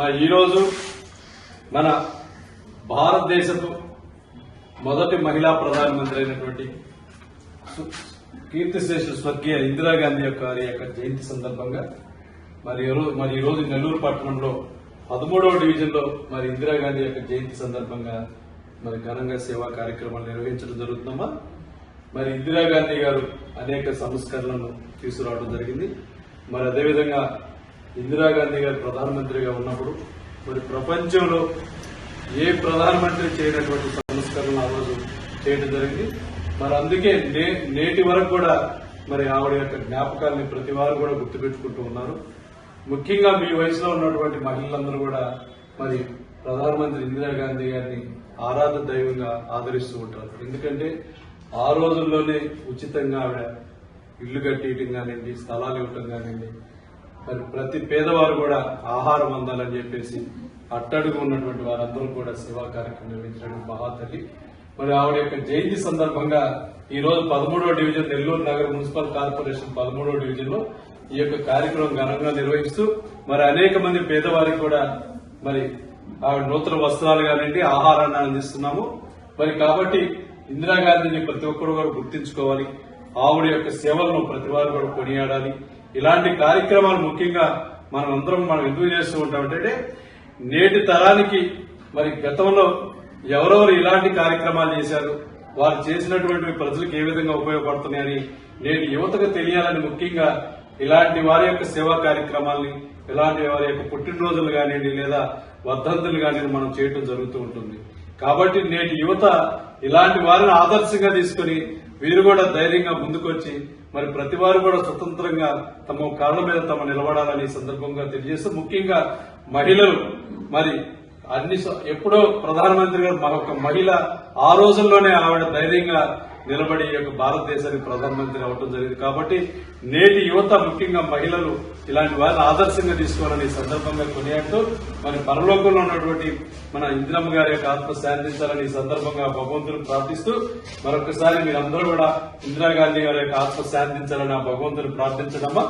ఈరోజు మన భారతదేశపు మొదటి మహిళా ప్రధానమంత్రి అయినటువంటి కీర్తిశేషులు స్వర్గీయ ఇందిరాగాంధీ యొక్క జయంతి సందర్భంగా ఈ రోజు నెల్లూరు పట్టణంలో 13వ డివిజన్ లో ఇందిరాగాంధీ యొక్క జయంతి సందర్భంగా ఘనంగా సేవా కార్యక్రమాలు నిర్వహించడం జరుగుతుందమ్మా. ఇందిరాగాంధీ గారు అనేక సంస్కరణలను తీసుకురావడం జరిగింది. అదేవిధంగా ఇందిరాగాంధీ గారు ప్రధానమంత్రిగా ఉన్నప్పుడు ప్రపంచంలో ఏ ప్రధానమంత్రి చేయనటువంటి సంస్కరణలు ఆ రోజు చేయడం జరిగింది. అందుకే నేటి వరకు కూడా ఆవిడ యొక్క జ్ఞాపకాలని ప్రతి వారు కూడా గుర్తుపెట్టుకుంటూ ఉన్నారు. ముఖ్యంగా మీ వయసులో ఉన్నటువంటి మహిళలందరూ కూడా ప్రధానమంత్రి ఇందిరాగాంధీ గారిని ఆరాధ దైవంగా ఆదరిస్తూ ఉంటారు. ఎందుకంటే ఆ రోజుల్లోనే ఉచితంగా ఆవిడ ఇల్లు కట్టియటం కానివ్వండి, స్థలాలు ఇవ్వటం కానివ్వండి, ప్రతి పేదవారు కూడా ఆహారం అందాలని చెప్పేసి అట్టడుగు ఉన్నటువంటి వారందరూ కూడా సేవా కార్యక్రమం నిర్వహించినటువంటి మహాతల్లి. ఆవిడ యొక్క జయంతి సందర్భంగా ఈ రోజు 13వ డివిజన్ నెల్లూరు నగర మున్సిపల్ కార్పొరేషన్ 13వ డివిజన్ లో ఈ యొక్క కార్యక్రమం ఘనంగా నిర్వహిస్తూ అనేక మంది పేదవారికి కూడా ఆవిడ నూతన వస్త్రాలు కానివ్వండి, ఆహారాన్ని అందిస్తున్నాము. కాబట్టి ఇందిరాగాంధీని ప్రతి ఒక్కరు కూడా గుర్తించుకోవాలి. ఆవిడ యొక్క సేవలను ప్రతి వారు కూడా కొనియాడాలి. ఇలాంటి కార్యక్రమాలు ముఖ్యంగా మనం ఎందుకు చేస్తూ ఉంటామంటే నేటి తరానికి గతంలో ఎవరెవరు ఇలాంటి కార్యక్రమాలు చేశారు, వారు చేసినటువంటి ప్రజలకు ఏ విధంగా ఉపయోగపడుతున్నాయని నేటి యువతకు తెలియాలని ముఖ్యంగా ఇలాంటి వారి యొక్క సేవా కార్యక్రమాల్ని, ఇలాంటి వారి యొక్క పుట్టినరోజులు కానివ్వండి లేదా వర్ధంతులు కానివ్వండి మనం చేయడం జరుగుతూ ఉంటుంది. కాబట్టి నేటి యువత ఇలాంటి వారిని ఆదర్శంగా తీసుకుని వీరు కూడా ధైర్యంగా ముందుకొచ్చి ప్రతి వారు కూడా స్వతంత్రంగా తమ కాళ్ల మీద నిలబడాలని సందర్భంగా తెలియజేస్తూ ముఖ్యంగా మహిళలు ఎప్పుడో ప్రధానమంత్రి గారు ఒక మహిళ ఆ రోజుల్లోనే ఆవిడ ధైర్యంగా నిలబడి భారతదేశానికి ప్రధానమంత్రి అవడం జరిగింది. కాబట్టి నేటి యువత ముఖ్యంగా మహిళలు ఇలాంటి వారిని ఆదర్శంగా తీసుకోవాలని సందర్భంగా కొనియాడుతూ పరలోకంలో ఉన్నటువంటి మన ఇందిరమ్మ గారి యొక్క ఆత్మ శాంతించాలని ఈ సందర్భంగా భగవంతుని ప్రార్థిస్తూ మరొకసారి మీరందరూ కూడా ఇందిరాగాంధీ గారి యొక్క ఆత్మ శాంతించాలని ఆ భగవంతుని ప్రార్థించడమ్మా.